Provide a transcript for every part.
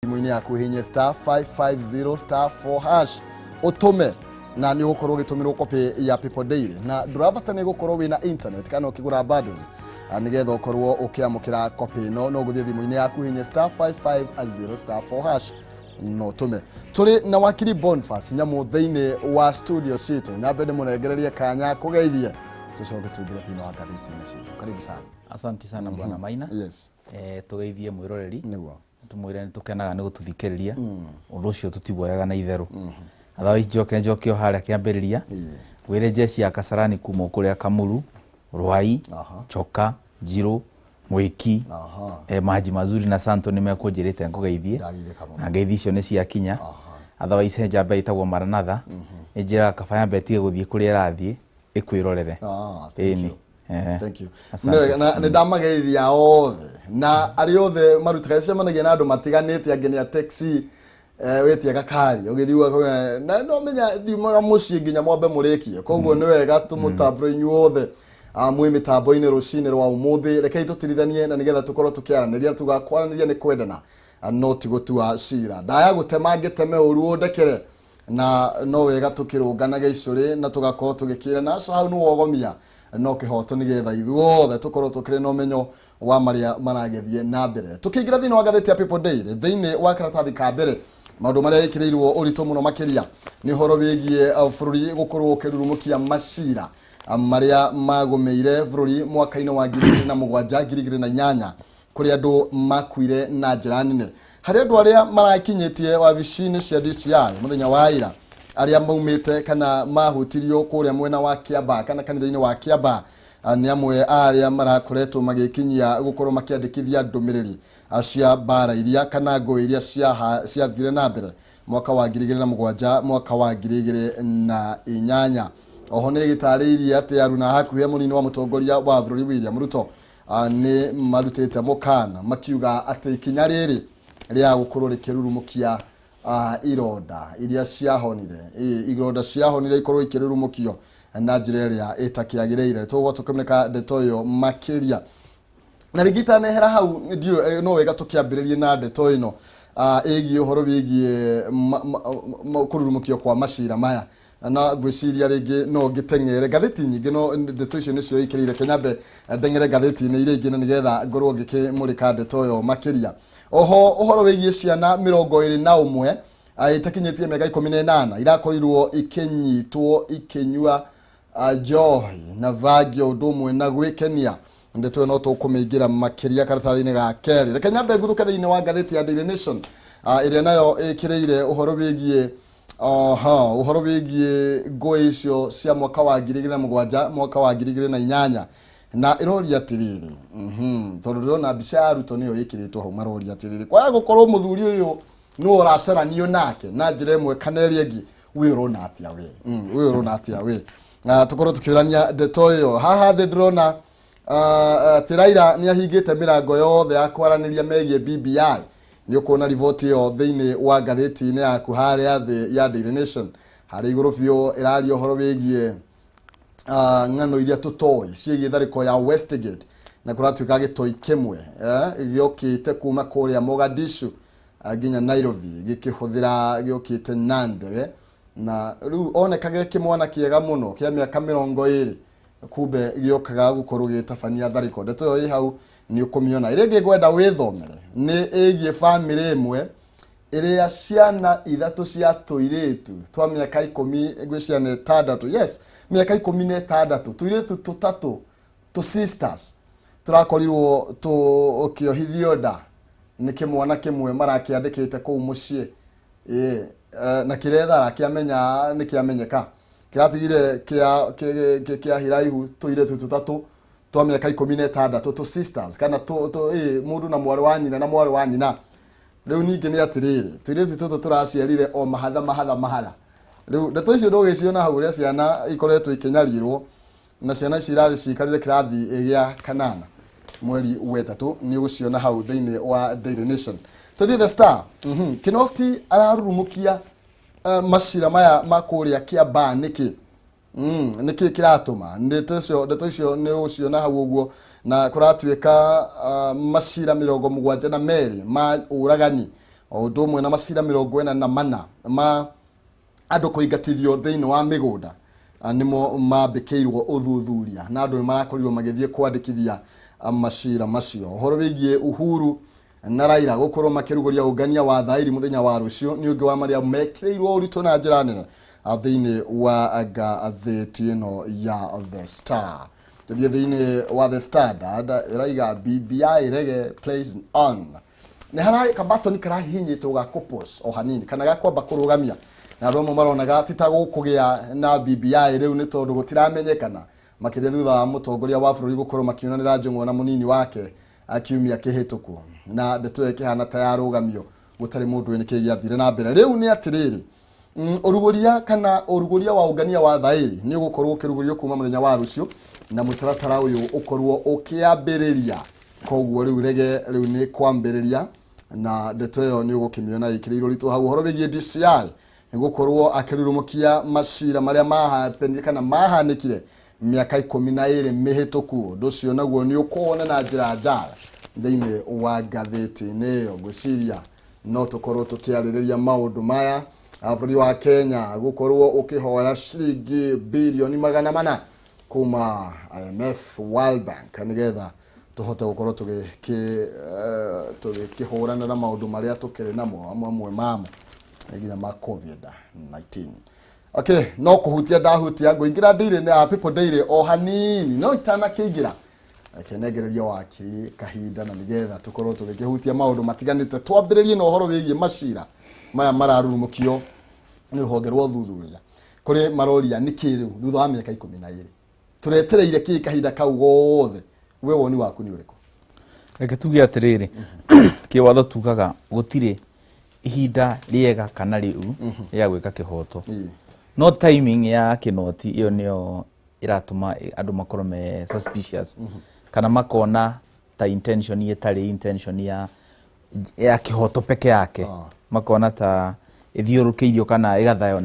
Mwini ya kuhinye star 550 star 4 hash utume na ni ukorwo gitumirwo kopi ya People Daily na ndurabatane gukorwo wina internet kana ukigura bundles nigetha ukorwo ukiamukira kopi no guthie thimu-ini yaku hinye star 550 star 4 hash no tume tuli na wakili Boniface nyamu thiini wa studio citu nyambende munegererie kanya kugeithie tucoke tuthire thini wa gatheti-ini citu karibu sana. Asante sana bwana Maina. Yes. Tugeithie mwiroreri niguo tumwire ni tukenaga ni gututhikiriria undu ucio tutibwoyaga na itheru otherwise njoke haria kiambiriria wire jesi ya Kasarani kuma kuria Kamuru Rwai Choka Jiro Mwiki maji mazuri na Santo nimekunjirite ngugeithie na ngeithi icio ni cia kinya otherwise njamba itagwo Maranatha njira kabaya betige guthie kuria rathie ikwirorere Thank you. Na ndamageithia othe na ari othe marutaga cemanagia na andu matiganite angenia taxi wetia gakari ugithiwa na no menya ndiumaga mucii nginya mwambe murikie koguo ni wega tumutambro inyu othe mwi mitambo-ini rucini rwa umuthi rekei tutirithanie na nigetha tukorwo tukiaraniria tugakwaraniria ni kwendana no tigutua cira ndaya gutema ngiteme uru ndekere na no wega tukirunganaga icuri na tugakorwo tugikira na hau no wogomia no kihoto nigetha ithuothe tukorwo tukire no menyo wa maria maragethie na mbere tukiingira thini wa gatheti ya People Daily thini wa karatathi ka mbere maundu maria ikirirwo urito muno makiria ni horo wigie bururi gukorwo ukirurumukia macira maria magumeire bururi mwaka-ini wa 2007 kuri andu makuire na njira nene hari andu aria marakinyitie wabici-ini cia DCI muthenya wa ira aria maumite kana mahutirio kuria mwena wa Kiaba kana kanitha-ini wa Kiaba ni amwe aria marakoretwo magikinyia gukorwo makiandikithia ndumiriri cia bara iria kana ngo iria cia thire na mbere mwaka wa 2007 mwaka wa 2008 oho ni gitariirie ati aruna hakuhe munini wa mutongoria wa bururi William Ruto ni marutite mukana makiuga ati ikinya riri ria gukorwo rikirurumukia ironda iria ciahonire ironda ciahonire ikorwo ikirurumukio na njira iria itakiagiriire tugwo tukimeneka ndeto yo makiria na rigita nehera hau ndio no wega tukiambiririe na ndeto ino igi uhoro bigie kururumukio kwa macira maya na gwiciria ringi no gitengere gatheti nyingi no ndeto icio nicio ikirire kenyambe ndengere gatheti-ini iria ingi nigetha ngorwo ngikimurika ndeto yo makiria oho uhoro wigie ciana 21 itakinyitie mega 18 irakorirwo ikinyitwo ikinyua johi na vagio ndumwe na gwikenia ndeto no tukumingira makiria karatathi-ini ga keri reke nyambe nguthuke thiini wa gatheti ya Daily Nation iria nayo ikiriire uhoro wigie uhoro wigie ngo icio cia mwaka wa 2007 mwaka wa 2008 na iroria tiriri tondu ndona mbica ya Ruto niyo ikiritwo ho maroria tiriri kwa gukorwo muthuri uyu no uraceranio nake na njira imwe kana eri engi wirona atia we tukorwo tukirania ndeto iyo haha the drona Tiraira ni ahingite mirango yothe ya kwaraniria megie BBI ni ukuona rivoti yo thiini wa gatheti-ini yaku haria the ya Daily Nation hari iguru biu iraria uhoro wigie ng'ano iria tutoi ciĩgiĩ tharĩko ya Westgate na kuratuĩka gĩtoi kimwe gĩokĩte kuma kuria Mogadishu nginya Nairobi gĩkĩhũthĩra gĩokĩte na ndege na rĩu onekaga kĩmwana kĩega mũno kĩa mĩaka 20 kumbe gĩokaga gukorwo gĩtabania tharĩko ndeto yo ĩ hau ni ũkũmiona ĩrĩa ĩngĩ ngwenda wĩthomere nĩ ĩgiĩ family ĩmwe ĩrĩa ciana ithatũ cia tũirĩtu twa mĩaka 10 gwĩciana 6 yes mĩaka 16 tũirĩtu tũtatũ tu sisters turakorirwo tukiohithio nda nĩ kĩmwana kĩmwe marakiandĩkĩte kũu mũciĩ na kĩrethara kĩamenya nĩ kĩamenyeka kĩratigire kĩa hiraihu tũirĩtu tũtatũ twa mĩaka 16 tu sisters kana mũndũ na mwarĩ wa nyina na mwarĩ wa nyina riu ningi ni atiriri tũirĩtu tũtũ tũraciarire o mahatha riu ndeto icio ndũgĩciona hau ũrĩa ciana ikoretwo ikinyarirwo na ciana cirarĩ cikarire kirathi gĩa 8 mweri wetatũ ni ũgũciona hau thĩinĩ wa Daily Nation tuthie The Star Kinoti ararurumukia macira maya makuria Kiaba niki kiratuma ndeto icio ni ũciona hau ũguo na kuratuĩka macira 72 ma uragani o ndomwe na macira 44 ma andu kuingatithio thiini wa migunda nimo mambikirwo uthuthuria na andu marakorirwo magithie kwandikithia macira macio. Uhoro wigie Uhuru na Raila gukorwo makiruguria ungania wa thairi muthenya wa rucio ni ungi wa maria mekireirwo uritu na njira nene thiini wa ngatheti ino ya The Star. Thiini wa The Standard iraiga BBI rege plays on ni harai kabato ni karahinyitwo ga couples o hanini kana ga kwamba kurugamia na romo maronaga titago kugia na BBI riu ni tondu gutiramenyekana makiria thutha wa mutongoria wa bururi gukorwo makiunanira njung'wa na munini wake akiumia kihituku na ndeto ikihana ta yarugamio gutari mundu wini kigiathire na mbere. Riu ni atiriri uruguria wa ungania wa thairi ni gukorwo kirugurio kuma muthenya wa rucio na mutaratara uyu ukorwo ukiambiriria koguo riu rege riu ni kwambiriria na ndeto iyo ni gukimiona ikirirwo ritu hau. Horo bigie DCI ngukorwo akirurumukia macira maria mahapenikana mahanikire miaka 12 mihituku nducio naguo ni ukona na njira njara thiini wa ngatheti niyo gwiciria no tukorwo tukiaririria maundu maya. Bũrũri wa Kenya gukorwo ukihoya ciringi bilioni 400 kuma IMF World Bank nigetha tuhote gukorwo tukihurana na maundu maria tukiri namo amwe mamo nginya ma COVID-19. Okay, no kuhutia ndahutia nguingira ndire na people daily o hanini no itana kiingira kenegereria wakiri kahinda na nigetha tukorwo tukihutia maundu matiganite twambiririe no horo wigie macira maya mararurumukio ni ruhonge rwa thuthuria kuri maroria nikiru thutha wa miaka 12 turetereire ki kahinda kau gothe we woni waku ni uriku? Reke tuge atiriri kiwatho tugaga gutire ihinda riega kana riu ya gwika kihoto no timing ya kinoti iyo niyo iratuma andu makorwo me suspicious kana makona ta intention yetari intention ya kihoto peke yake makona ta ithiurukeirio kana igathayo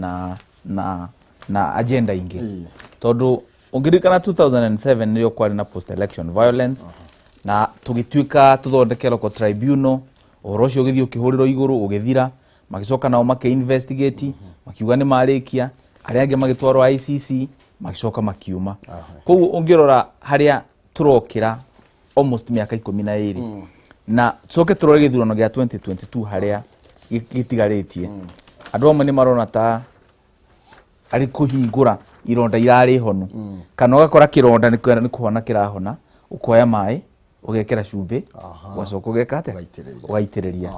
na agenda ingi tondu ungirikana 2007 niyo kwari na post election violence na tugituika tuthondekero ko tribunal orocio githio kihuriro iguru ugithira magicoka nao investigate makiuga ni marikia aria ange magitwarwo ICC magicoka makiuma koguo ungirora haria turokira almost miaka 12 na tucoke turore githurano gia 2022 haria gitigaritie andu amwe ni marona ta ari kuhingura ironda irari honu kana ugakora kironda ni kuhona kirahona ukoya mai ugekera cumbi wacoka ugekate ugaitiriria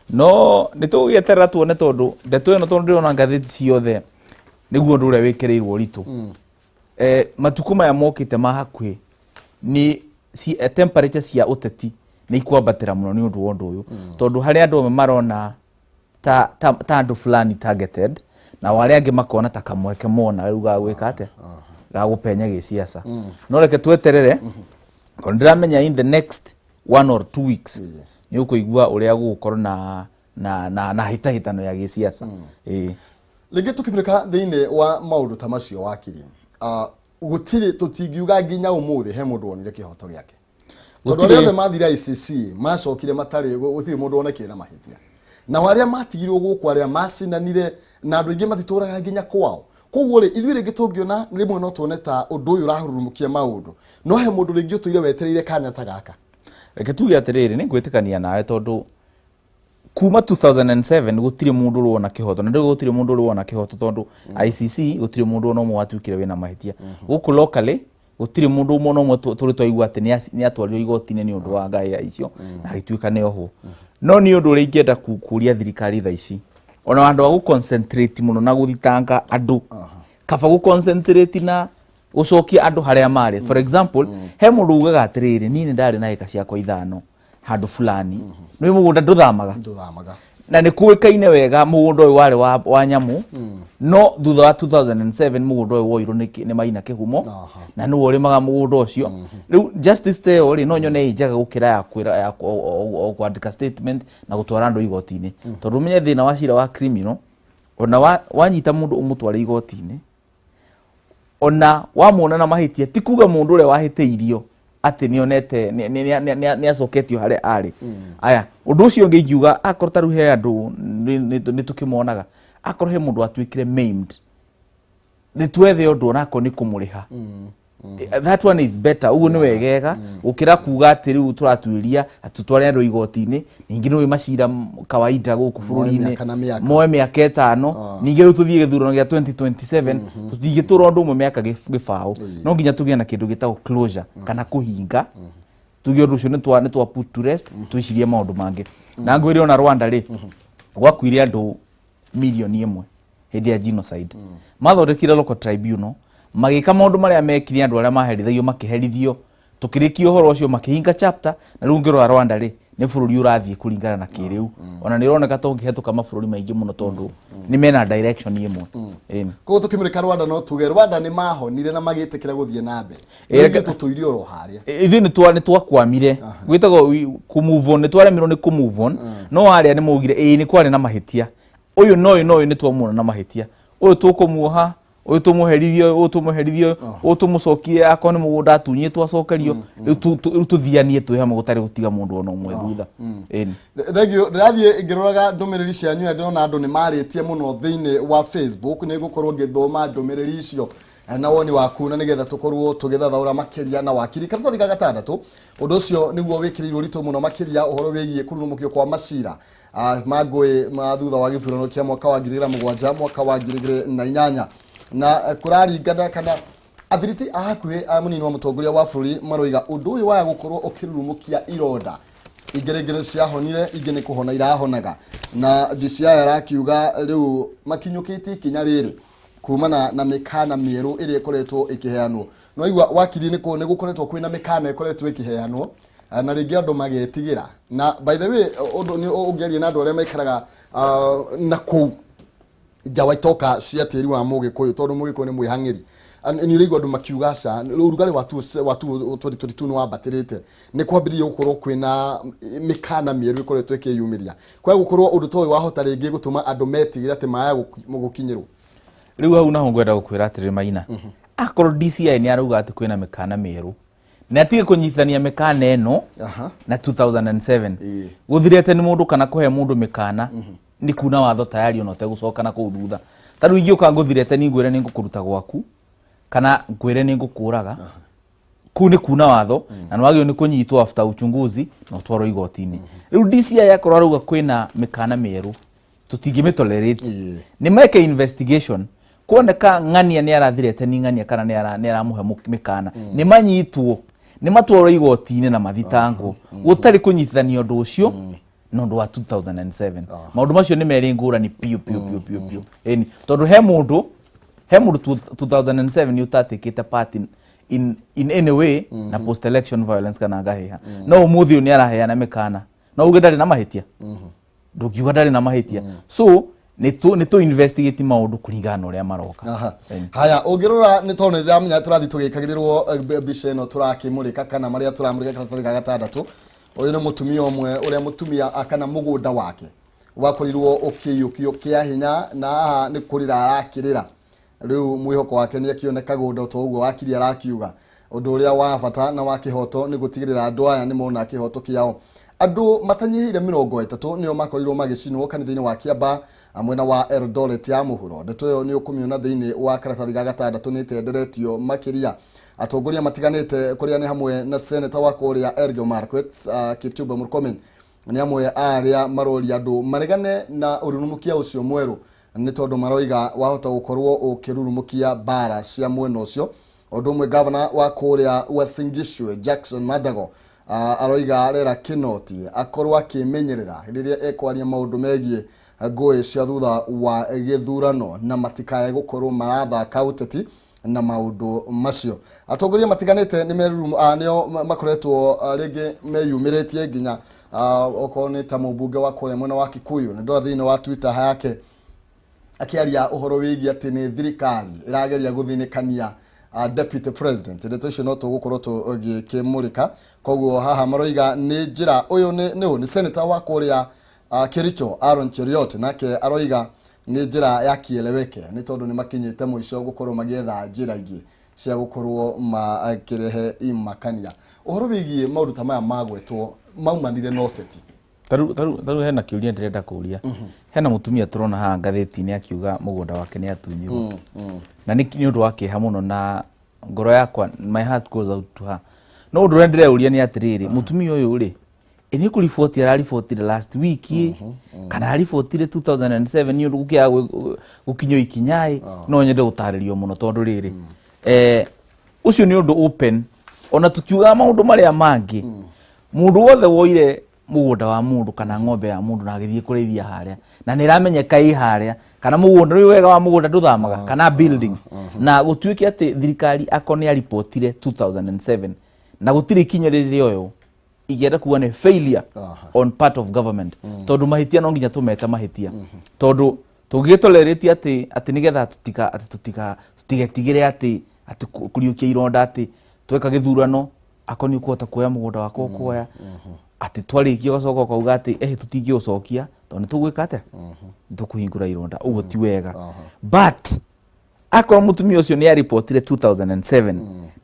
no nitugeterera tuone tondu ndeto ino tondu ndona ngatheti ciothe niguo ndu uria wikirirwo ritu matuku maya mokite mahakuhi ni temperature cia uteti ni ikwambatira muno ni undu wondu uyu tondu hari andu marona ta andu fulani targeted na wale ange makona ta kamweke mona riu gagwika ate gagupenya giciaca no reke tweterere ndramenya in the next 1 or 2 weeks ni ukuigua uria gukorwo na hitahitano ya giciaca Lege tukimreka thiini wa maundu ta macio wakiri gutiri tutingiuga nginya umuthi he mundu wonire kihoto giake tondu riothe mathira ICC macokire matari gutiri mundu wonekire na mahitia na waria matigirwo guku aria macinanire na andu ingi matituraga nginya kwao koguo ri ithuĩ rĩngĩ tũngiona rimwe no tuone ta ũndũ ũyũ ũrahurumukia maũndũ no he mũndũ rĩngĩ ũtũire wetereire kanya ta gaka. Reke tuge atĩrĩrĩ nĩ ngwĩtĩkania nawe tondũ kuma 2007 gũtirĩ mũndũ ũrona kĩhoto na ndĩrĩ gũtirĩ mũndũ ũrona kĩhoto tondũ ICC gũtirĩ mũndũ ona ũmwe watuĩkire wĩna mahĩtia gũkũ locally gũtirĩ mũndũ ũmwe ũmwe tũrĩ twaigua atĩ nĩ atwarirwo igoti-inĩ nĩ ũndũ wa ngaya icio na agĩtuĩka nĩ oho no nĩ ũndũ ũrĩa ingĩenda kuria thirikari thaa ici ona andu wa concentrate muno na guthitanga andu kaba gu concentrate na gucokia andu haria mari for example he mundu ugaga atiriri nini ndari na eka ciakwa ithano handu fulani no mugunda nduthamaga na ni kuikaine wega mugunda uyu wari wa nyamu no thutha wa 2007 mugunda uyu woirwo ni Maina Kihumo na no urimaga mugunda ucio riu justice te ori no nyone ijaga gukira ya kwira ya kwandika statement na gutwara andu igoti-ini tondu menye thina wa cira wa criminal ona wanyita mundu umutware igoti-ini ona wamuona na mahitia ti kuga mundu ule wahiteirio ati nionete ni acoketio hare ari aya undu ucio ngiuga akorwo taru he andu ni tukimonaga akorwo he mundu atwikire maimed ni twethe undu onako ni kumuriha that one is better ugu ni wegega ukira kuga ati riu turatwiria atutware andu igoti-ini ningi no macira kawaida guku bururi-ini moe miaka 5 ningi riu tuthie githurano gia 2027 tuthie turondu umwe miaka gibao no nginya tugie na kindu gitagwo closure kana kuhinga tugie undu ucio ni twa put to rest twicirie maundu mangi na ngwire ona Rwanda ri gwakwire andu milioni 1 hindi ya genocide mathondekire local tribunal magika maundu maria mekire andu aria maherithagio makiherithio tukirikio horo ucio makihinga chapter na riu ngirora Rwanda ri ni bururi urathie kuringana na kiriu ona ni roneka tungihituka mabururi maingi muno tondu ni mena direction imwe ko tukimurika Rwanda no tuge Rwanda ni mahonire na magitikira guthie na mbere tutuirio ro haria ithi ni twakwamire gwitagwo ku move on ni twaremirwo ni ku move on no haria ni mugire ni kwari na mahitia uyu no ni twamuna na mahitia uyu tukumuoha uyu tumuherithio uyu tumucokie akoni mugunda atunyitwo acokerio riu tuthianie twihama gutari gutiga mundu ona umwe thutha thank you ndathie ngiroraga ndumiriri cianyu ndona andu ni maritie muno thiini wa Facebook ni gukorwo ngithoma ndumiriri icio na woni waku na nigetha tukorwo tugithathaura makiria na wakiri karatathi ga gatandatu undu ucio niguo wikirirwo ritu muno makiria uhoro wigie kururumukio kwa macira magwe mathutha wa githurano kia mwaka wa 2007 mwaka wa 2008 na kuraringana kana athiriti ahakwe munini wa mutongoria wa bururi maroiga undu uyu wa gukorwo ukirurumukia ironda igeregere ciahonire ingene kuhona irahonaga na DCI arakiuga riu makinyukiti kinya riri kumana na mikana mieru iri ikoretwo ikiheanwo no igwa wakiri ni gukoretwo kwina mikana ikoretwo ikiheanwo na ringi andu magetigira na by the way undu ni ungeria na andu aria maikaraga na ku jawaitoka cia tiri wa Mugikuyu tondu Mugikuyu ni mwihangiri ni rigwa andu makiugaca urugari watu 2022 ni wambatirite ni kwambirie gukorwo kwina mikana mieru ikoretwo ikiyumiria kwa gukorwo undu toy wahota ringi gutuma andu metigire ati maya mugukinyirwo riu hau naho ngwenda gukwira atiri Maina akorwo DCI ni arauga ati kwina mikana mieru na atige kunyithania mikana eno na 2007 guthirete ni mundu kana kuhe mundu mikana ni kuna watho tayari ono te gucoka na kuthutha taru ingioka nguthirete ni ngwire ni ngukuruta gwaku kana ngwire ni ngukuraga ku ni kuna watho na nwagio ni kunyitwo after uchunguzi no twaro igoti-ini riu DCI yakorwo arauga kwina mikana mieru tutingimitolerate ni make investigation kuoneka ng'ania ni arathirete ni ng'ania kana ni aramuhe mikana ni manyitwo ni matwaro igoti-ini na mathitango gutari kunyithania undu ucio no ndo wa 2007 maundu macio ni meri ngurani piu eni tondu he mundu 2007 ni utatikite part in any way na post election violence kana gahiha no umuthi ni araheana mikana no uge ndari na mahitia ndugiuga ndari na mahitia so ni to investigate maundu kuringana uria maroka haya ungirora ni tone jamnya turathi tugikagirirwo bica ino turakimurika kana maria turamurika karatathi ga gatandatu uyu ni mutumia omwe uria mutumia akana mugunda wake wakorirwo ukiyukio kia hinya na ni kurira arakirira riu mwihoko wake ni akioneka gunda to uguo wakiri arakiuga undu uria wa bata na wa kihoto ni gutigirira andu aya ni mona kihoto kiao andu matanyihire 30 nio makorirwo magicinwo kanitha-ini wa Kiamba amwena wa Eldoret ya muhuro ndeto yo ni ukumiona thiini wa karatathi ga gatandatu ni tenderetio makiria atongoria matiganite kuria ni hamwe na senator wa kuria Elgeyo Marakwet Kipchumba Murkomen ni hamwe aria marori andu maregane na ururumukia ucio mweru ni tondu maroiga wahota gukorwo ukirurumukia bara cia mwena ucio undu umwe governor wa kuria Uasin Gishu Jackson Madago aroiga arera Kinoti akorwo akimenyerera riria ekwaria maundu megie ngui cia thutha wa githurano na matikaye gukorwo marathaka uteti na maundu macio atongoria matiganite ni nio makoretwo ringi meyumiritie nginya okorwo ta mubunge wa kuria mwena wa Kikuyu ndora thiini wa Twitter yake akiaria uhoro wigi ati ni thirikari irageria guthinikania deputy president ndeto icio no tugukorwo tugikimurika koguo haha maroiga ni njira uyu ni senator wa kuria Kericho Aaron Cheriot nake aroiga ni njira ya kieleweke ni tondu ni makinyite muico gukorwo magietha njira ingi cia gukorwo makirehe imakania uhoro bigie maundu ta maya magwetwo maumanire noteti taru hena kiuria ndirenda kuria hena mutumia turona ha ngatheti-ini akiuga mugunda wake ni atunyirwo na ni undu wake ha muno na ngoro yakwa my heart goes out to her no undu rendire uria ni atiriri mutumia uyu ri ini ku report ya report last week kana report 2007 ni undu gukia gukinyo ikinyai no nyende gutaririo muno tondu riri ucio ni undu open ona tukiuga maundu maria mangi mundu wothe woire mugunda wa mundu kana ng'ombe ya mundu na agithie kurithia haria na niramenyeka i haria kana mugunda ri wega wa mugunda nduthamaga kana building na gutuike ati thirikari akoni ya reportire 2007 na gutire ikinya riri oyo igenda kuwa ni failure on part of government tondu mahitia no nginya tumeka mahitia tondu tugitoleretie ati nigetha tutigetigire ati kuriukia ironda ati tweka githurano akoni kuota kuoya mugunda wako kuoya ati twarikia gacoka kauga ati tutingi ucokia tondu tugwika atia tukuhingura ironda ugo ti wega but akwa mutumia ucio ni reportire 2007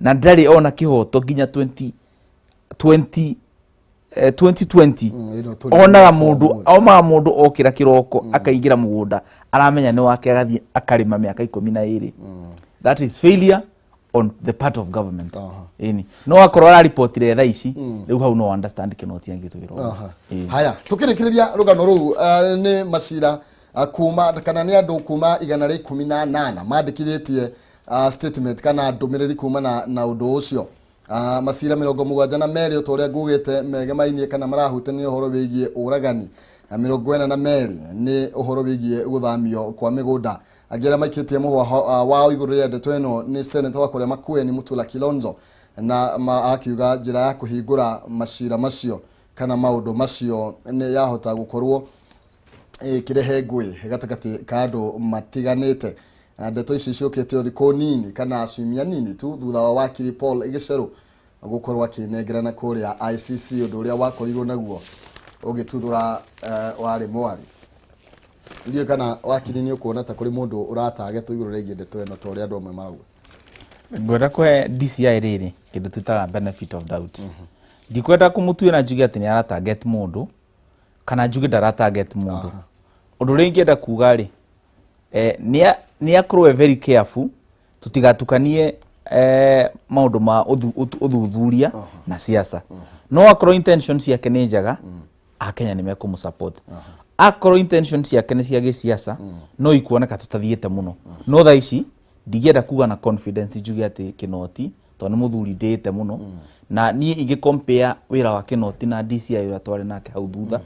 na ndari ona kihoto ginya 2020 ona mundu okira kiroko akaingira mugunda aramenya ni wake agathie akarima miaka 12 that is failure on the part of government ini no akorora reportire tha ici riu hau no understand kinoti angitwiro haya tukirikiria rugano ru ni masira kuma kana ni andu kuma 118 mandikiritie statement kana ndumiriri kuma na undu ucio masira 72 utoria ngugite megemainie kana marahute ni uhoro wigie uragani 42 ni uhoro wigie guthamio kwa migunda agira makitie muhwa wao iguru ya ndeto eno ni senator wa Makueni ni Mutula Kilonzo na akiuga njira ya kuhingura mashira macio kana maundu macio ni yahota gukorwo kirehe ngui gatagati kando matiganite ndeto ici ciokete othiko nini kana acumia nini tu thutha wa wakiri Paul Igiceru gukorwo akinegerana kuria ICC undu uria wakorirwo naguo ugituthura wari mwari ndio kana wakiri ni ukuona ta kuri mundu uratage tu iguru regi ndeto eno tori andu amwe marauga ngwenda kwe DCI riri kindu twitaga benefit of doubt ndikwenda kumutuira njuge ati ni ara target mundu kana njuge ndara target mundu undu ringi enda kuga ri ni akorwe very careful tutigatukanie maundu ma uthuthuria na siasa no akorwo intentions yake ni njaga akenya ni mekumusupport akorwo intentions yake ni cia gisiasa no ikuoneka tutathiete muno no tha ici ndigienda kuga na confidence njuge ati Kinoti tondu muthuri ndete muno na ni ingi compare wira wa Kinoti na DCI ura twari nake hau thutha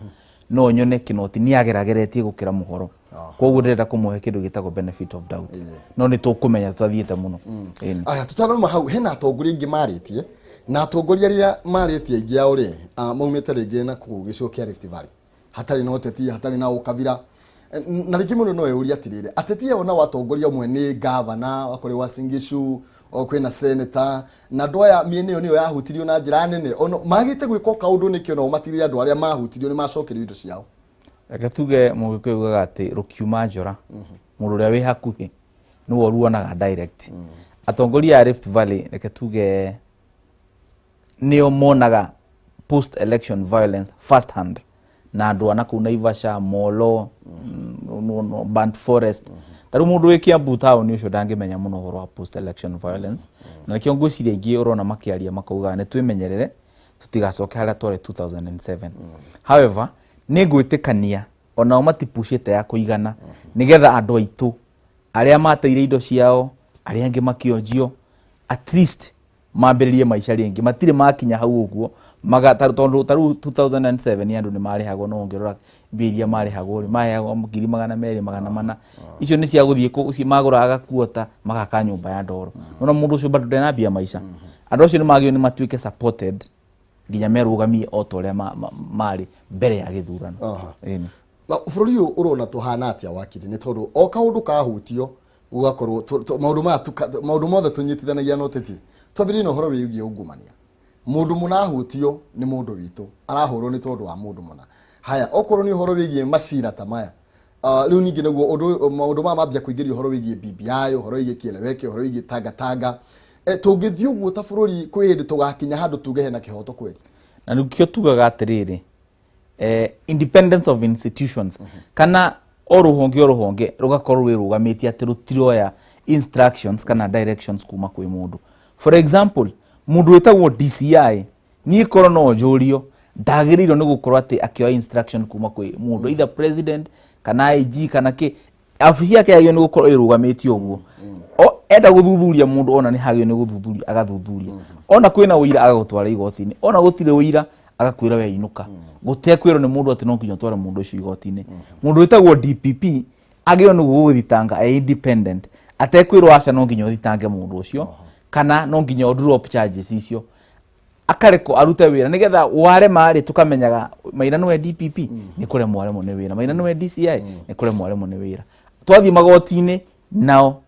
no nyone Kinoti ni agerageretie gukira muhoro koguo ndirenda kumuhe kindu gitagwo benefit of doubt no ni tukumenya tutathiete muno aya tutaroma hau hena atongoria ingi maritie na atongoria ria maritie ingi ya uri maumite ringi na kugicokia Rift Valley hatari no teti hatari na ukavira na riki muno no euria atirire ateti ona watongoria umwe ni governor wakore wa Singishu okwina senator na ndoya miene yo niyo yahutirio na njira nene ono magite gwiko kaundu nikio no matirire andu aria mahutirio ni macokerio indo ciao reke tuge mugikuugaga ati rukiuma njora mundu uria wi hakuhi ni woru onaga direct atongoria ya Rift Valley reke tuge nio monaga post election violence first hand na andu ana kuna Ivasha Molo no Band Forest taru mundu wikia Butao ni ucio ndangimenya muno horo wa post election violence na kio ngwiciria ingi urona makiaria makauga ni twimenyerere tutigacoke haria twari 2007 however ni ngwitikania ona matipushite ya kuigana nigetha andu aitu aria mateire indo ciao aria angi makionjio at least mambiririe maisha ringi matire makinya hau uguo tondu 2007 andu ni marihagwo no ngirora biria marihagwo mahegwo 200,200 icio ni cia guthie maguraga kuota magaka nyumba ya ndoro no mundu ucio bado ndena bia maisha andu acio ni magio ni matuike supported nginya merugamie otoria mari mbere ya githurano na bururi urona tuhana atia wakiri ni tondu o kaundu kahutio ugakorwo maundu mothe tunyitithanagia no teti twabiri no horo wiugie ungumania mundu munahutio ni mundu witu arahurwo ni tondu wa mundu muna haya okorwo ni horo wigie macira ta maya riu ningi naguo maundu ma mambia kuingiria horo wigie BBI horo wigie kieleweke horo wigie tanga tungithii uguo ta bururi kwi hindi tugakinya handu tuge hena kihoto kweli na nikio tugaga atiriri independence of institutions kana oruhonge rugakorwo wirugamiti ati rutiroya instructions kana directions kuma kwi mundu. For example, mundu wetagwo DCI ni korwo no njurio ndagiriro ni gukorwo ati akioya instruction kuma kwi mundu either president kana IG kana ki afisi yake yagio ni gukorwo irugamiti uguo o enda guthuthuria mundu ona ni hagio ni guthuthuria agathuthuria ona kwina uira agagutwara igoti-ini ona gutire uira agakwira we inuka gutekwiro ni mundu ati no nginya twara mundu ucio igoti-ini. Mundu wetagwo DPP agio ni guthitanga independent atekwirwo aca no nginya uthitange mundu ucio kana no nginya drop charges icio akareko arute wira nigetha ware mari tukamenyaga Maina no DPP ni kure mwaremo ni wira Maina no DCI ni kure mwaremo ni wira twathi magoti-ini nao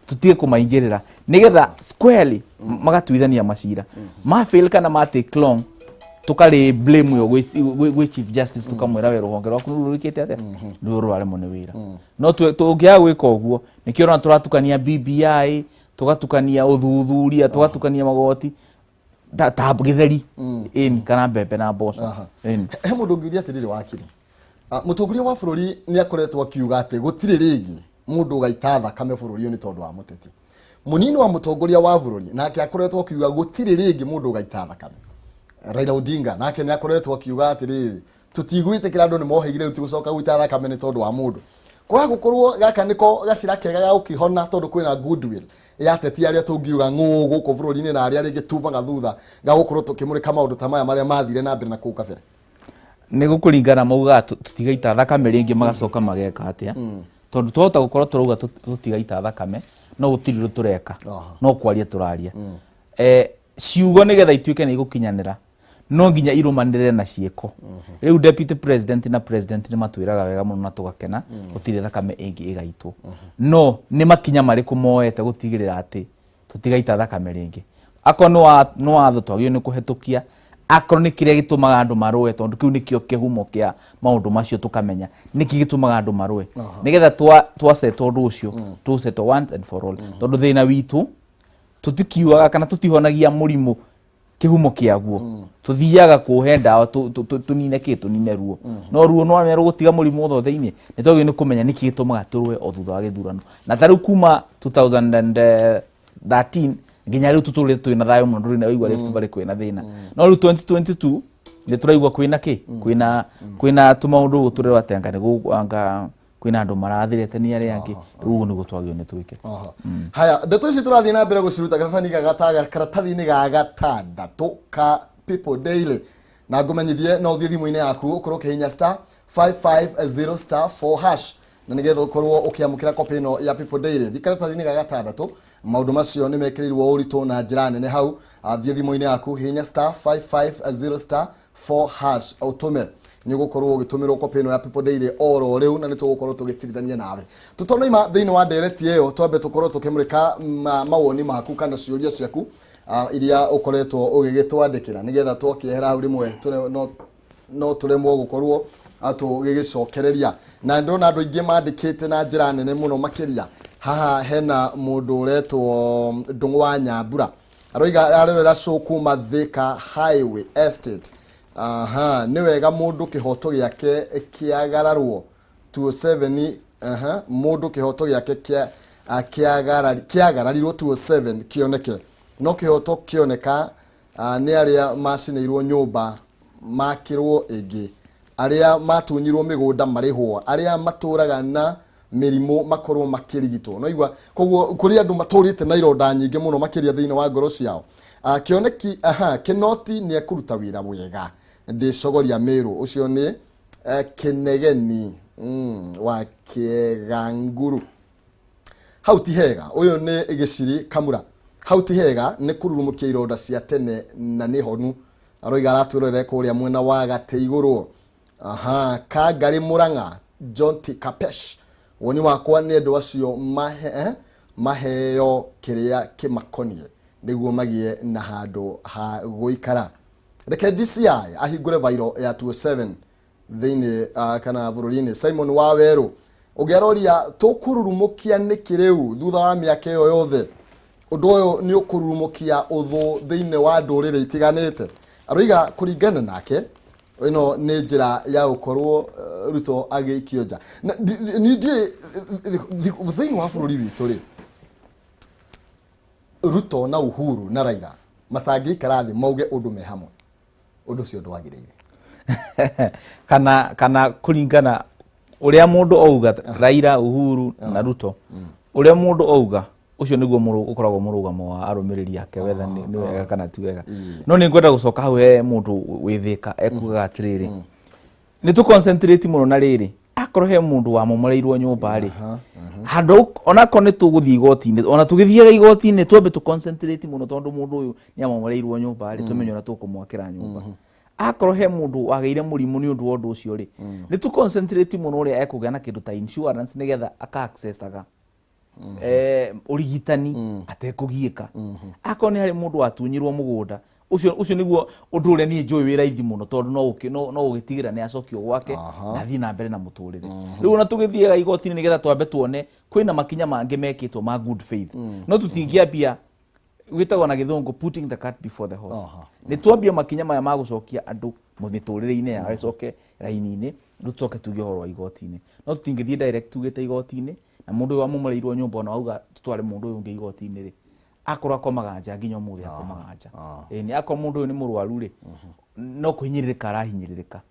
tutige kumaingirira nigetha squarely magatuithania macira ma fail kana ma take long tukari blame yo gwe chief justice tukamwira we ruhonge rwaku rurikite ate ndu rwaremo ni wira no tungia gwika uguo nikio na turatukania BBI tugatukania uthuthuria tugatukania magoti ta githeri in kana mbembe na mboco he mundu ngiuria atiriri wakiri mutongoria wa bururi ni akoretwo akiuga ati gutire ringi mundu gaita thakame bururi ni tondu wa muteti munini wa mutongoria wa bururi nake akoretwo akiuga gutire ringi mundu gaita thakame. Raila Odinga nake ni akoretwo akiuga atiriri tutigwitikira andu ni mohigire tigucoka gwita thakame ni tondu wa mundu kwa gukorwo gaka niko gacira kega ga ukihona tondu kwina goodwill ya teti aria tungiuga ngugu ko bururi-ini na aria ringi tumaga thutha ga gukorwo tukimurika maundu ta maya maria mathire na mbere na kuu kabere ni gukuringana mauga tutigaita thakame ringi magacoka mageka atia tondu tuhota gukorwo turuga tutigaita thakame no gutiri tureka no kwaria turaria ciugo nigetha ituike ni gukinyanira no nginya irumanire na cieko riu deputy president na president ni matwiraga wega muno na tugakena gutire thakame ingi igaitwo no ni makinya mariku moete gutigirira ati tutigaita thakame ringi ako no watho twagio ni kuhetukia ako ni kiria gitumaga andu marue tondu kiu nikio kihumo kia maundu macio tukamenya niki gitumaga andu marue nigetha twa settle undu ucio tu settle once and for all tondu thina witu tutikiuaga kana tutihonagia murimu kihumo kiaguo tuthiaga kuhe ndawa tunine ruo no ruo no amero gutiga murimu otho thiini ni twagio ni kumenya niki gitumaga turue o thutha wa githurano na taru kuma 2013 nginya riu tutulire twina thayo muno nduri na igwa left bari kwina thina no riu 2022 ni turaigwa kwina ki kwina tumaundu guturire watengane guanga kwina andu marathirete ni aria angi riu ni gutwagio ni twike haya ndeto ici turathii na mbere guciruta karatathi-ini ga gatandatu ka People Daily na ngumenyithie no thie thimu-ini yaku ukorwo kihinya *550*4# na nigetha ukorwo ukiamukira kopi ino ya People Daily thikaratathi-ini ga gatandatu maundu macio ni mekirirwo uritu na njira nene hau thie thimu-ini yaku hinya *550*4# utume ni gukorwo gitumirwo kopi ino ya People Daily oro riu na nitugukorwo tugitirithania nawe tutona ima thiini wa direct iyo twambe tukorwo tukimurika mawoni maku kana ciuria ciaku iria ukoretwo ugigitwandikira nigetha twokiehera hau rimwe no turemwo gukorwo tugigicokereria na ndona andu ingi mandikite na njira nene muno makiria haha hena mundu uretwo Ndungu wa Nyambura aroiga arorera show kuma Thika Highway Estate ni wega mundu kihoto giake kiagararwo 27 mundu kihoto giake kiagararirwo 27 kioneke no kihoto kioneka ni aria macineirwo nyumba makirwo ingi aria matunyirwo migunda marihwo aria maturaga na mirimu makorwo makirigitwo no igwa koguo kuri andu maturite na ironda nyingi muno makiria thiini wa ngoro ciao kioneki kinoti ni ekuruta wira wega ndicogoria miru ucio ni kinegeni wa Kiganguru hauti hega uyu ni giciri Kamura hauti hega ni kururumukia ironda cia tene na ni honu aroiga aratwirore kuria mwena wa Gateiguru Kangari Muranga John T. Kapesh woni wakwa ni andu acio maheo kiria kimakonie niguo magie na handu ha guikara reke DCI ahingure vairo ya 27 thiini kana bururi-ini Simon Waweru ugeroria tukururumukia nikiriu thutha wa miaka iyo yothe undu uyu ni ukurumukia uthu thiini wa ndurire itiganite aroiga kuringana nake ino ni njira ya gukorwo Ruto agikio nja ni ndie thiini wa bururi witu ri Ruto na Uhuru na Raila matangikara thi mauge undu me hamwe undu cio ndwagirire kana kuringana uria mundu auga Raila Uhuru na Ruto uria mundu auga ucio niguo ukoragwo murugamo wa arumiriri yake wetha ni wega kana ti wega no ni ngwenda gucoka hau mundu withika ekuga atiriri ni tu concentrate muno na riri akorwo he mundu wa momoreirwo nyumba ri handu ona ko ni tuguthii igoti-ini ona tugithiaga igoti-ini twambe tu concentrate muno tondu mundu uyu ni amomoreirwo nyumba ri tumenye ona tukumwakira nyumba akorwo he mundu wageire murimu ni undu wondu ucio ri ni tu concentrate muno uria ekugea na kindu ta insurance nigetha aka accessaga urigitani atekugiika akorwo ni hari mundu watunyirwo mugunda ucio niguo undu uria ni njui wira ithi muno tondu no ugitigira ni acokio gwake na thi na mbere na muturire riu ona tugithiega igoti-ini nigetha twambe tuone kwina makinya mangi mekitwo ma good faith no tutingiambia gwitagwo na githungu putting the cart before the horse ni twambia makinya maya ma gucokia andu miturire-ini ya icoke raini-ini rucoke tuge horo wa igoti-ini no tutingithie direct tugite igoti-ini na mundu wa mumoreirwo nyumba ona auga tutware mundu uyu ungi igoti-ini ri akorwo akomaga nja nginya umuthi akomaga nja ni akorwo mundu uyu ni murwaru ri no kuhinyiririka arahinyiririka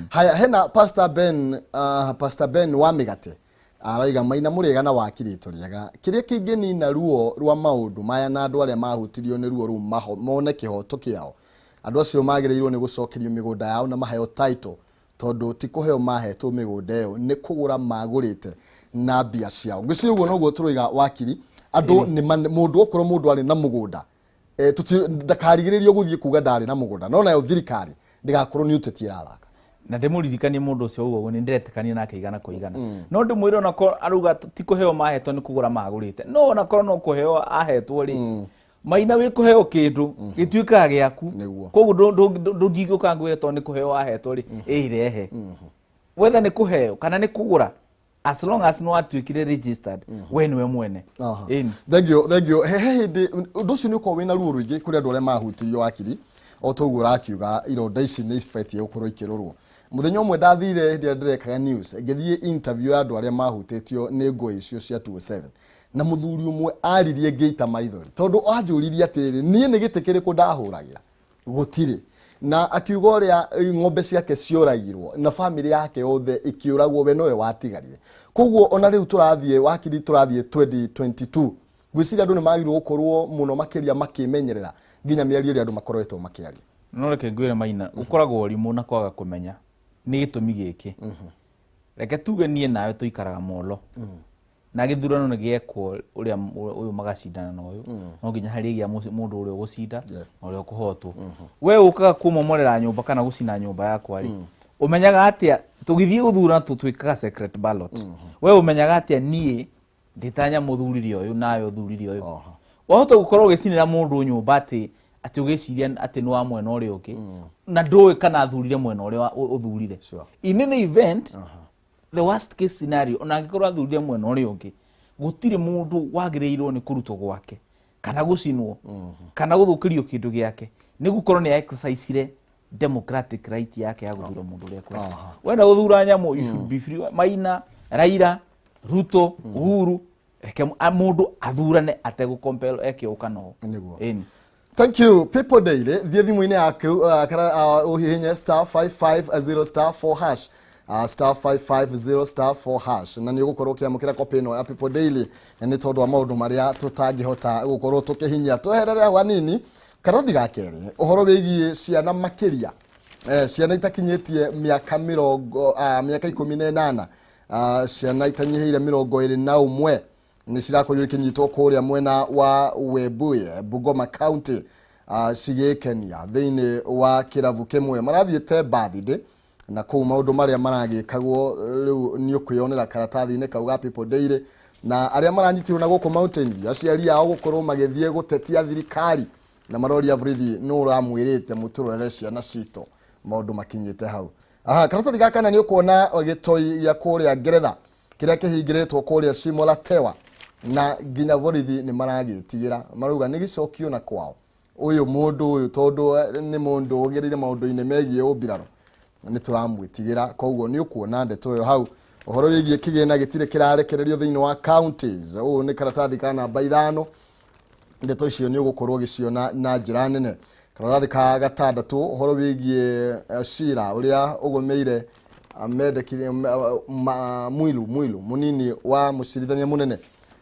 haya hena Pastor Ben wa Migate araiga Maina murega na wakiri turiega kiria kingi ni na ruo rwa maundu maya na andu aria mahutirio ni ruo ru mone kihoto kiao andu acio magireirwo ni gucokerio migunda yao na maheo title tondu ti kuheo mahetwo migunda iyo ni kugura magurite na bia ciao ngisi uguo noguo turoiga wakiri andu ni mundu okorwo mundu ari na mugunda ndakarigiririo guthie kuga ndari na mugunda no nayo thirikari ndigakorwo ni uteti irathaka na ndimuririkanie mundu ucio uguo ni ndiretekania nake igana ko igana no ndimwire ona ko aruga ti kuheo mahetwo ni kugura magurite no ona ko no kuheo ahetwo ri Maina we kuheo kindu gituika giaku koguo ndungiuka ngwire to ni kuheo ahetwo ri irehe whether ni kuheo kana ni kugura as long as no atuikire registered when we mwene thank you he undu ucio ni uko wina ruo ruingi kuri andu aria mahutirio wakiri o togura akiuga ironda ici ni ifetie ukorwo ikirorwo muthenya umwe ndathire ndia ndirekaga news ngithie interview andu aria mahutitio ni ngoi icio cia 27 na muthuri umwe aririe ngeita maithori tondu ajuririe atiri nie ni gitikiriku ndahuragira gutire na akiuga uria ng'ombe ciake cioragirwo na family yake yothe ikiuragwo we nowe watigarire koguo ona riu turathie wakiri turathie 2022 gwiciria andu ni magirwo gukorwo muno makiria makimenyerera nginya miario ria andu makoretwo makiaria no reke ngwire Maina ukoragwo rimu na kwaga kumenya ni gitumi giki reke tuge nie nawe tuikaraga molo na githurano ni giekwo uria uyu magacindana na uyu no nginya hari gia mundu uria gucinda na uria kuhotwo we ukaga kumomorera nyumba kana gucina nyumba yakwa ri umenyaga atia tugithie guthura tutwikaga secret ballot we umenyaga atia nie nditanya muthuririo uyu nayo thuririo uyu wahota gukorwo gicinira mundu nyumba ati ugiciria ati ni wa mwena uria uki na nduwe kana thurire mwena uria uthurire in an event the worst case scenario ona angikorwo athurire mwena uria ungi gutire mundu wagireirwo ni kurutwo gwake kana gucinwo kana guthukirio kindu giake ni gukorwo ni exercise democratic right yake ya guthura mundu uria kwenda wenda guthura nyamu you should be free Maina Raila Ruto Uhuru reke mundu athurane ategukompel ekiuka no Thank you. People daily thie thimu-ini yaku kara uhihinye *550 *4# *550 *4# na ni gukorwo kiamukira copy ino ya People Daily ni tondu wa maundu maria tutangihota gukorwo tukihinya tweherere hanini karothi gakeri uhoro wigie ciana makiria ciana itakinyitie miaka 18 ciana itanyihiire 21 ni cirakorio kinyitwo kuria mwena wa Webuye Bungoma County cigikenia thiini wa kiravu kimwe marathiite birthday na ku maundu maria maragikagwo riu ni ukuyonera karatathi-ini kauga People Daily na aria maranyitirwo na guku Mountain View aciari ao gukorwo magithie gutetia thirikari na maroria vrithi no uramwirite muturore ciana cito maundu makinyite hau karatathi gaka ni ukuona gitoi ya kuria Ngeretha kiria kihingiritwo kuria Shimola Tewa na nginya borithi ni maragitigira maruga ni gicokio na kwao uyu mundu uyu tondu ni mundu ugerire maundu-ini megie ubiraro ni turamwitigira koguo ni ukuona ndeto yo hau uhoro wigie kigina gitire kirarekererio thiini wa counties uyu ni karatathi ka namba 5 ndeto icio ni ugukorwo giciona na njira nene karatathi ka gatandatu uhoro wigie cira uria ugomeire amendekire mwilu munini wa mucirithania munene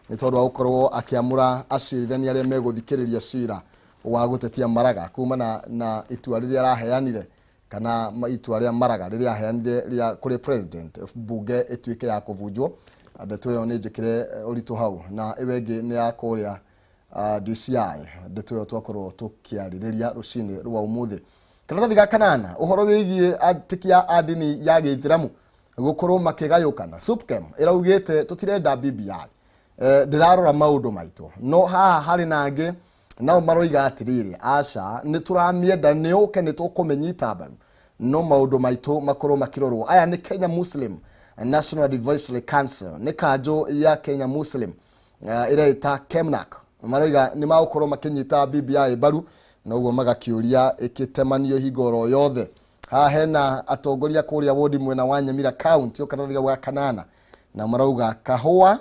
ni tondu wa gukorwo akiamura acirithania aria meguthikiriria cira wa gutetia maraga kumana na itua riria araheanire kana itua ria maraga riria aheanire ria kuri president bunge ituike ya kuvunjwo ndeto yo ni njikire uritu hau na iwengi ni ya kuria DCI ndeto yo twakorwo tukiaririria rucini rwa umuthi karatathi ga kanana uhoro wigie atikia adini ya Gĩithĩramu gukorwo makigayukana SUPKEM iraugite tutirenda BBI ndirarora maundu maitu no haha hari nangi nao maroiga atiriri aca ni turamienda ni uke ni tukumenyita mbaru no maundu maitu makorwo makirorwo aya ni Kenya Muslim National Advisory Council ni kanjo ya Kenya Muslim iraita KEMNAK maroiga ni magukorwo makinyita BBI mbaru na uguo magakiuria ikitemanio higoro yothe ha hena atongoria kuria wodi mwena wa Nyamira county ukarathi ga kanana na marauga kahua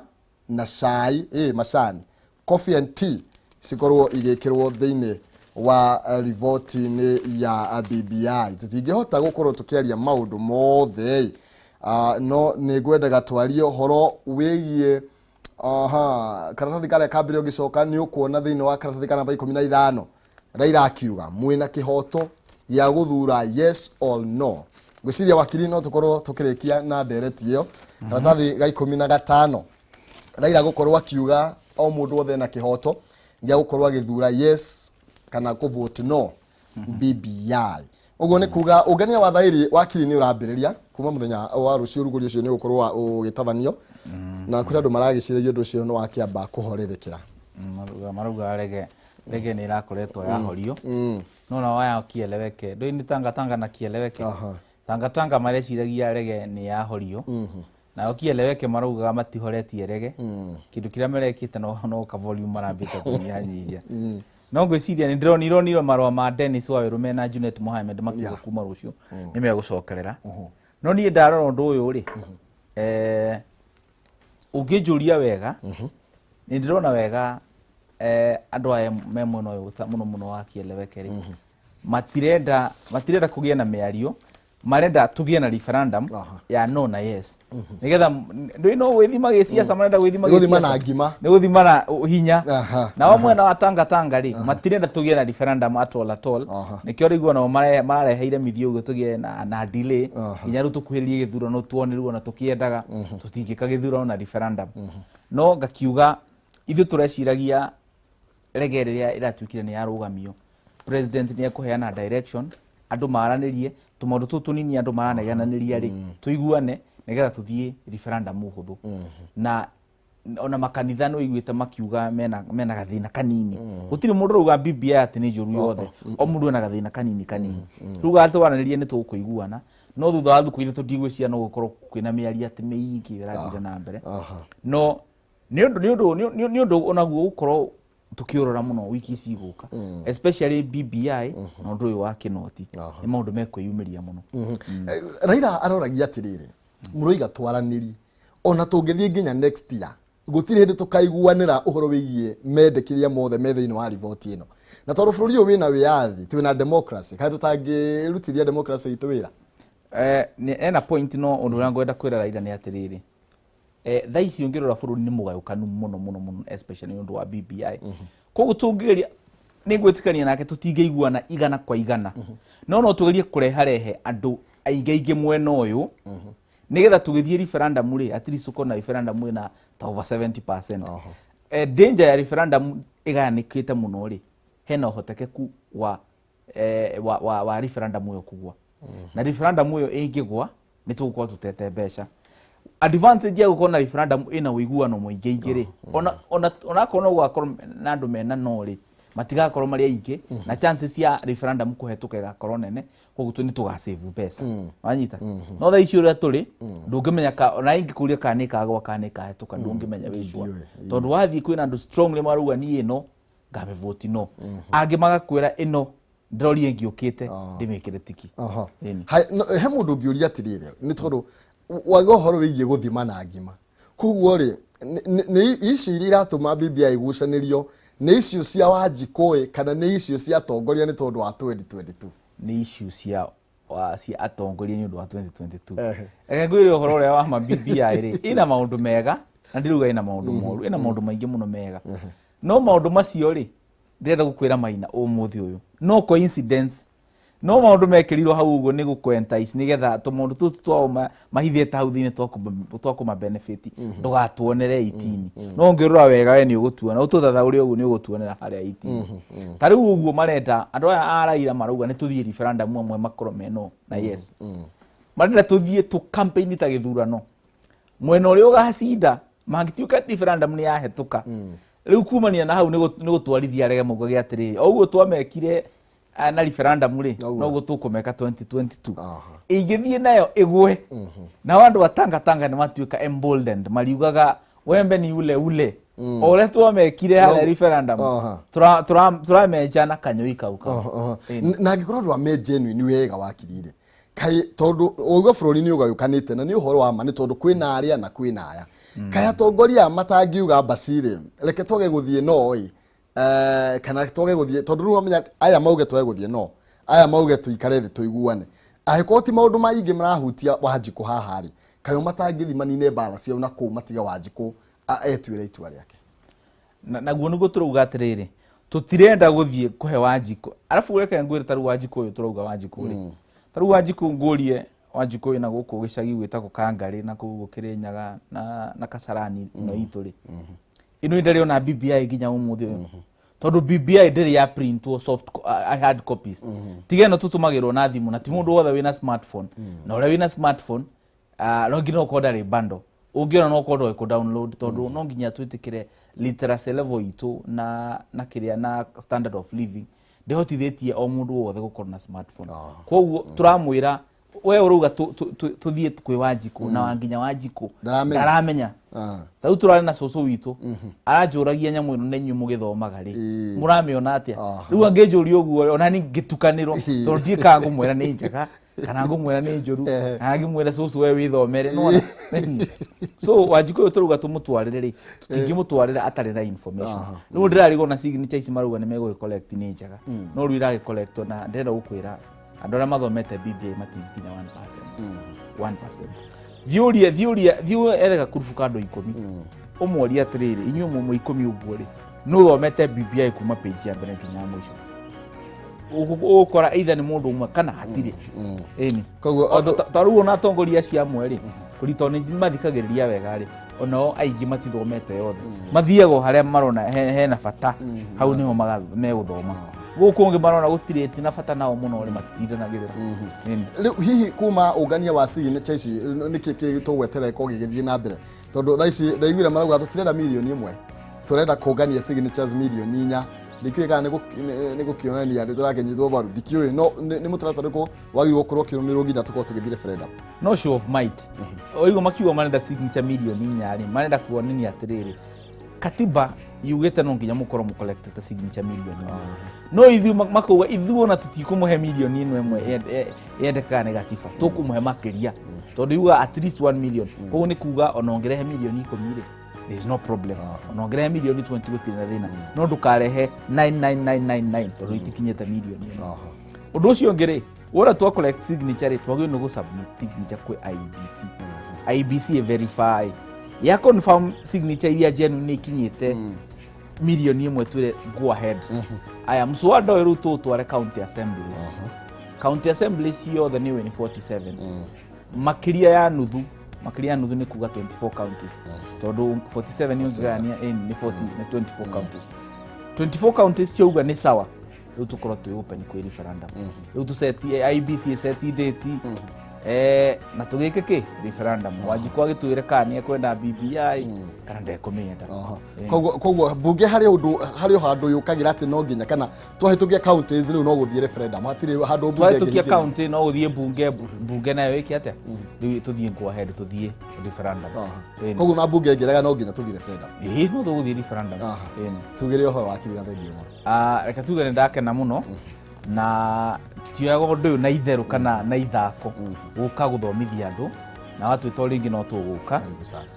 na cai macani coffee and tea sikorwo igikirwo thiini wa rivoti ni ya BBI tutingihota gukorwo tukiaria maundu mothe no ni ngwendaga twario horo wigie karatathi kare kabirio gicoka ni ukuona thiini wa karatathi kana 15 Raila akiuga mwina kihoto ya guthura yes or no gwiciria wakiri no tukorwo tukirikia na ndereti iyo karatathi ga 15 Raila gukorwo akiuga o mundu wothe na kihoto ya gukorwo agithura yes kana kuvote no BBI uguo ni kuga ugania wa thairi wakiri ni urambiriria kuma muthenya wa rucio ruguri ucio ni gukorwo ugitabanio na kuri andu maragiciria undu ucio no wakiamba kuhorerekera maruga rege ni irakoretwo yahorio no na waya kieleweke ndo ni tanga na kieleweke tanga mareciragia rege ni yahorio na kieleweke maruga matihoretie rege kindu kiria merekite no ka volume marambite kunyanyihia no ngwiciria ni ndroniro marwa ma Dennis Wawerume na Junet Mohamed makiuga kuma rucio ni megucokerera no ni ndarora undu uyu ri ungijuria wega ni ndirona wega andu aya memo no muno wa kieleweke ri matirenda kugia na miario marenda tugie na referendum ya no na yes nigetha ndu no withima giciasa marenda withima na ngima ni guthima na hinya na wamwe na tanga ri matirenda tugie na referendum at all nikio rigwo na mareheire mithio ugo tugie na delay hinya ru tukuhiririe githurano tuoniruo na tukiendaga tutingika githurano na referendum no ngakiuga ithu tureciragia rege riria iratuikire ni yarugamio president ni ekuheana direction andu maranirie tumaundu tutu nini andu maranegananiria ri tuiguane nigetha tuthie referendum uhuthu na ona makanitha no iguite makiuga mena gathina kanini gutiri mundu ruga BBI ati ni njuru yothe o mundu ena gathina kanini ruga ati wananirie ni tukuiguana no thutha wa thuku ithu ndigwiciria no gukorwo kwina miaria ati meiki wirathire na mbere no ni undu onaguo gukorwo tukiorora muno wiki ici guka especially BBI no ndu uyu wa kinoti ni maundu mekwiyumiria muno Raila aroragia atiriri muroiga twaraniri ona tungithie nginya next year gutire hindi tukaiguanira uhoro wigie mendekiria mothe methe-ini wa rivoti ino na tondu bururi uyu wina wiathi twina democracy kai tutangirutithia democracy itu wira ni ena point no undu uria ngwenda kwira Raila ni atiriri thaici ungirora bururi ni mugayukanu muno especially undu wa BBI koguo tungigeria ni ngwitikania nake tutingeiguana igana kwa igana no tugerie kureharehe andu ainge mwena uyu nigetha tugithie referendum ri at least ukona referendum ina ta over 70% danger ya referendum iganikite muno ri hena uhotekeku wa referendum uyo kugwa na referendum uyo ingigwa ni tugukorwo tutete mbeca advantage ya gukona referendum ina wiguano muingi ingire ona kona gwakorwo na andu mena no ri matigakorwo mari aingi na chances ya referendum kuhetuka igakorwo nene koguo tu ni tugasave pesa wanyita no tha icio ria turi ndungimenya na ingi kuria kana ikagwa kana ikahetuka ndungimenya wicwa tondu wathii kwina andu strongly maruga ni ino ngabe vote no angi magakwira ino ndrorie ngiukite ndimikire tiki he mundu ngiuria atirire ni tondu wago horo wigie guthima na ngima koguo ri ni ici iratuma BBI gucanirio ni icio cia Wanjikũ kana ni icio cia atongoria ni tondu wa 2022 ni icio cia atongoria ni undu wa 2022 ngwire uhoro uria wa ma BBI ri ina maundu mega na ndiruga ina maundu moru ina maundu maingi muno mega no maundu macio ri ndirenda gukwira Maina umuthi uyu no coincidence no maundu mekirirwo hau uguo ni gukwentice nigetha tumundu tutu twa mahithite hau thini twakuma benefit ndugatuonere 18 no ngirura wega we ni ugutuona ututhathauri uguo ni ugutuonera haria 18 tariu uguo marenda andu aya araira maruga ni tuthie referendum amwe makoro meno na yes marenda tuthie tu campaign ta githurano mwena uri ugacinda mangituika referendum ni yahetuka riu kumania na hau ni gutwarithia rege mugo atiriri oguo twamekire na referendum ri no gutukumeka 2022 ingithie nayo igwe na wandu watanga ni matuika emboldened mariugaga wembe ni ule ore twamekire hala referendum turameja na kanyoi kauka na ngikorwo ndwa me genuine ni wega wakirire kai tondu ugo bururi ni ugayukanite na ni uhoro wa ma ni tondu kwina aria na kwina aya kai atongoria matangiuga basire reke toge guthie noi kana toge guthie tondu ru amenya aya mauge toge guthie no aya mauge tuikare thi tuiguane ahikoti maundu maingi marahutia Wanjikũ haha ri kayo matangithimanine bara cia na ku matiga Wanjikũ etwire itua riake naguo niguo turuga atiriri tutirenda guthie kuhe Wanjikũ arafu reke ngwire taru Wanjikũ uyu turuga Wanjikũ ri taru Wanjikũ ngurie Wanjikũ ina guku gicagi gwitako Kangari na kugu Kirinyaga na Kasarani no ituri ino ndari ona BBI ginya umuthi uyu tondu BBI ndiri ya print or soft hard copies tigeno tutumagirwo na thimu na timundu wothe wina smartphone na ule wina smartphone no nginya ukoda ri bundle ungiona no kodo ko download tondu no nginya twitikire literacy level itu na kiria na standard of living ndehotithetie o mundu wothe gukorwo na smartphone koguo turamwira we uruga tuthie kwi Wanjikũ na wanginya Wanjikũ ndaramenya tau turari na soso witu aranjuragia nyamu ino nenyu mugithomaga ri muramiona atia riu angejuri uguo ona ni ngitukanirwo tondu die kangu mwera ni njega kana ngumwera ni njuru kana ngimwera soso we withomere no so Wanjikũ turuga tumutwarire ri tutingimutwarira atari na information riu ndirarigo na signature ici maruga ni mego collect ni njega no riu irage collect na ndenda gukwira andora mathomete BBI matikinya 1% thiuria ethega kurufuka andu 10 umworia atiriri inyu mumu 10 uguo ri no thomete BBI kuma page ya mbere nginya mwisho ukora either ni mundu umwe kana hatiri eni koguo taruo na tongoria cia mweri kuritoni mathikagiriria wega ri onao aigi matithomete yothe mathiago haria marona hena bata hau niho meguthoma guku ngi marona gutireti na bata nao muno ri matindanagira hihi kuma ugania wa signature ici niki tugweterera ko gigithie na mbere tondu thaici ndaiguire marauga tutirenda milioni 1 turenda kugania signatures milioni 4 ndikiga ni gukionania ndi turakenyitwo baru ndikiwe no ni mutaratara ko wagirwo kurwo kirumirwo nginya tuko tugithire referendum no show of might oigo makiuga marenda signature milioni 4 ri marenda kuonania atiriri katiba yugete no nginya mukoro mu collect ta signature milioni no ithu makuga ithu ona tutikumuhe milioni 1 yendeka negative tukumuhe makiria tondu yuga at least 1 million koguo ni kuga onongerehe milioni 10 ri there is no problem onongerehe milioni 20 gutina thina no ndukarehe 99999 tondu itikinyete milioni undu ucio ngiri wora twa collect signature twagio no go submit signature kwi IBC verify ya confirm signature iria genuine ni kinyite milioni 1 twire go ahead aya mswada weru tware county assemblies county assemblies yo the new in 47 makiria ya nuthu ni kuga 24 counties tondu 47 ni ungania ni 40 na 24 counties 24 counties chouga ni sawa riu tukorwo twi open kwi referendum riu tu set IBC set date na tugike ki referendum Wanjiku agitwire kana ni kwenda BBI kana ndekumenda koguo bunge hari handu yukagira ati no nginya kana twahitukia counties riu no guthie referendum hatire handu bunge twahitukia county no guthie bunge nayo iki atia riu tuthie go ahead tuthie referendum koguo na bunge ngiraga no nginya tuthie referendum no tuguthie referendum tugire uhoro wa kiri na thengio reka tuge ni ndakena muno na tioyaga undu na itheru kana na ithako guka guthomithia andu na watu ito ringi no tuguka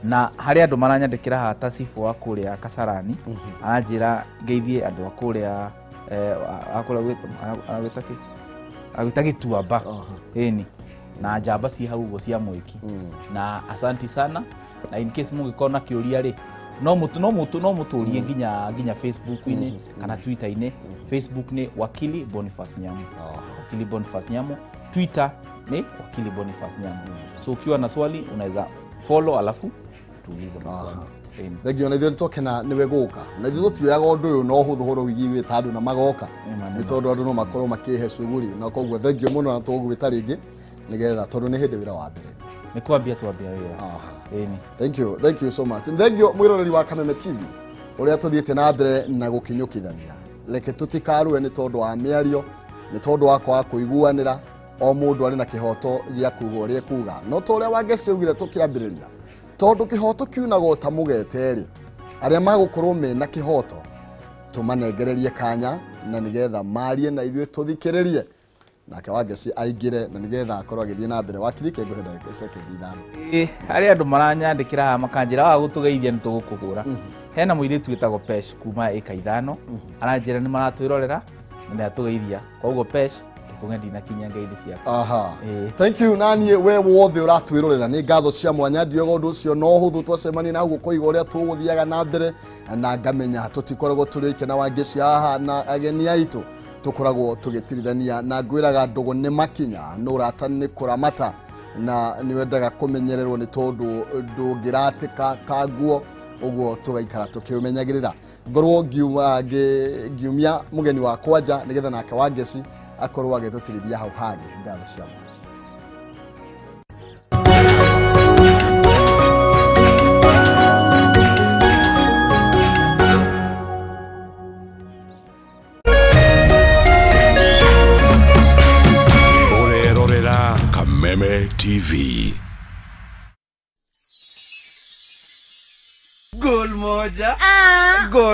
na hari andu maranyandikira ha tasifu wa kuria Kasarani anjira ngeithie andu akuria akuria agwitaki tuamba na njamba ci hau go cia mwiki na asanti sana na in case mungikona kiuria ri no muturie nginya Facebook ini kana Twitter ini. Facebook ni Wakili Boniface Nyamu, Wakili Boniface Nyamu. Twitter ni Wakili Boniface Nyamu. So ukiwa na swali unaweza follow alafu tuulize maswali. Thegio na ithuĩ tokena niwe guka na ithuĩ tioyaga ũndũ ũyũ no hũthũ hũthũ wigi wĩta andũ na magoka nĩ tondũ andũ no makorwo makĩhe cuguri na koguo thegio mũno na tũgwĩta rĩngĩ nigetha tondũ nĩ hĩndĩ wĩra wa mbere nĩ kwambia wĩra. Thank you so much. Thegio mwĩroreri wa Kameme TV ũrĩa tũthiĩte na mbere na gũkinyũkithania reke tũtikarue nĩ tondũ wa mĩario nĩ tondũ wa kwaga kũiguanĩra o mũndũ arĩ na kĩhoto gĩa kuuga ũrĩa kuuga no to ũrĩa wangĩciugire tũkĩambĩrĩria tondu kihoto kiunago ta mugeteri aria magukorwo mena kihoto tumanengererie kanya na nigetha marie na ithuĩ tuthikiririe nake wangeci aingire na nigetha akorwo agithie na mbere wakirike nguhenda second ithano hari andu maranyandikira ha makanjira wa gutugeithia ni tugukugura hena muiritu witagwo Pesh kuma eka ithano aranjira ni maratwirorera na atugeithia koguo Pesh kungendi na kinyanga ithi ciake. Thank you nani we wothe uratwirorera ni ngatho cia mwanya ndiogo ndu cio no huthu twacemani na gukoiga uria tuguthiaga na mbere na ngamenya tutikoragwo turike na wangici haha na ageni aitu tukoragwo tugitirithania na ngwiraga ndugu ni makinya no rata ni kuramata na ni wendaga kumenyererwo ni tondu ndungiratika taguo uguo tugaikara tukiumenyagirira ngorwo ngiumia mugeni wa kwanja nigetha nake wangici akorwo agithutirithia hau hangi ngatho cia urerorera Kameme TV. Gol moja. Gol